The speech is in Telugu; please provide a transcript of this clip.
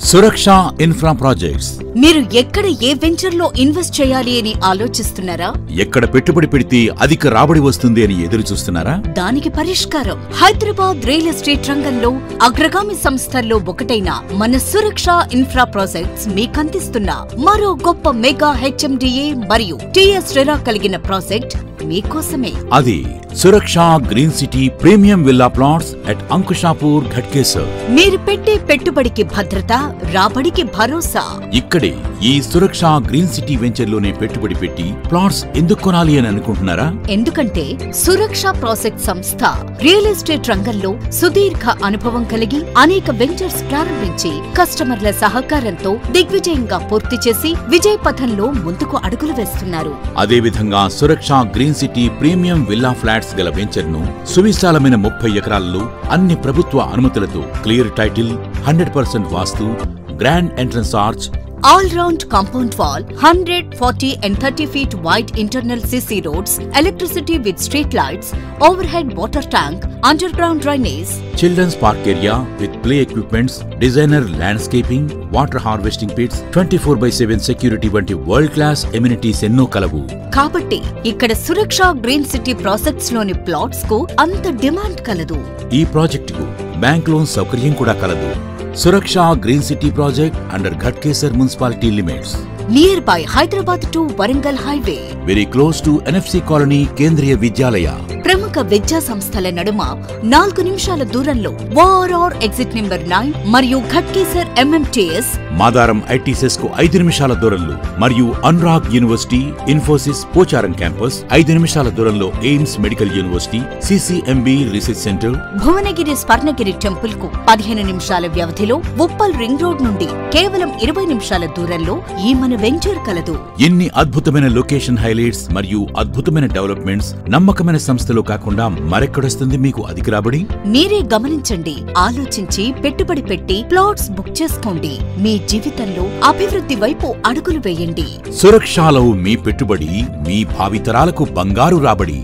సురక్ష ఇన్ఫ్రా ప్రాజెక్ట్స్. మీరు ఎక్కడ ఏ వెంచర్ లో ఇన్వెస్ట్ చేయాలి అని ఆలోచిస్తున్నారా? ఎక్కడ పెట్టుబడి పెడితే అధిక రాబడి వస్తుంది అని ఎదురు చూస్తున్నారా? దానికి పరిష్కారం హైదరాబాద్ రియల్ ఎస్టేట్ రంగంలో అగ్రగామి సంస్థల్లో ఒకటైన మన సురక్ష ఇన్ఫ్రా ప్రాజెక్ట్స్ మీకందిస్తున్న మరో గొప్ప మెగా హెచ్ఎండిఏ మరియు టిఎస్ రెరా కలిగిన ప్రాజెక్ట్ మీకోసమే. అది Suraksha green city premium villa plots at Ankushapur Ghatkesar. మీరు పెట్టే పెట్టుబడికి భద్రత, రాబడికి భరోసా. ఇక్కడే ఈ సురక్ష గ్రీన్ సిటీ వెంచర్ లోనే పెట్టుబడి పెట్టి ప్లాట్స్ ఎందుకు కొనాలి అని అనుకుంటున్నారా? ఎందుకంటే సురక్ష ప్రాజెక్ట్ సంస్థ రియల్ ఎస్టేట్ రంగంలో సుదీర్ఘ అనుభవం కలిగి అనేక వెంచర్స్ ప్రారంభించి కస్టమర్ల సహకారంతో దిగ్విజయంగా పూర్తి చేసి విజయ పథంలో ముందుకు అడుగులు వేస్తున్నారు. అదేవిధంగా Suraksha green city premium villa flats గల వెంచర్ ను సువిశాలమైన 30 ఎకరాల్లో అన్ని ప్రభుత్వ అనుమతులతో clear title, 100% vastu, grand entrance arch, all-round compound wall, 100, 40 and 30 feet wide internal CC roads, electricity with street lights, overhead water tank, underground drainage, children's park area with play equipments, designer landscaping, water harvesting pits, 24/7 security వంటి వరల్డ్ క్లాస్ ఎమ్యూనిటీస్ ఎన్నో కలవు. కాబట్టి ఇక్కడ సురక్ష గ్రీన్ సిటీ ప్రాజెక్ట్స్ లోని ప్లాట్స్ కు అంత డిమాండ్ కలదు. ఈ ప్రాజెక్టుకు బ్యాంక్ లోన్ సౌకర్యం కూడా కలదు. Suraksha green city project under Ghatkesar municipality limits. Near by Hyderabad to Warangal highway. Very close to NFC colony Kendriya Vidyalaya. ప్రముఖ విద్యా సంస్థల నడుమ 4 నిమిషాల దూరంలో ఓఆర్ఆర్ ఎగ్జిట్ నెంబర్ 9 మరియు ఘట్కేసర్ ఎంఎంటీఎస్. మాదారం ఐటీసెస్ కు 5 నిమిషాల దూరంలో మరియు అనురాగ్ యూనివర్సిటీ, ఇన్ఫోసిస్ పోచారం క్యాంపస్ 5 నిమిషాల దూరంలో AIIMS medical university, CCMB research centre. Bhuvanagiri Swarnagiri temple కు 15 నిమిషాల వ్యవధిలో ఉప్పల్ రింగ్ రోడ్ నుండి కేవలం 20 నిమిషాల దూరంలో ఈ మన వెంచర్ కలదు. ఎన్ని అద్భుతమైన లొకేషన్ హైలైట్స్ మరియు అద్భుతమైన డెవలప్మెంట్స్ నమ్మకమైన సంస్థలో కాకుండా మరెక్కడొస్తుంది మీకు అధిక రాబడి? మీరే గమనించండి, ఆలోచించి పెట్టుబడి పెట్టి ప్లాట్స్ బుక్ చేసుకోండి. మీ జీవితంలో అభివృద్ధి వైపు అడుగులు వేయండి. సురక్షలో మీ పెట్టుబడి మీ భావితరాలకు బంగారు రాబడి.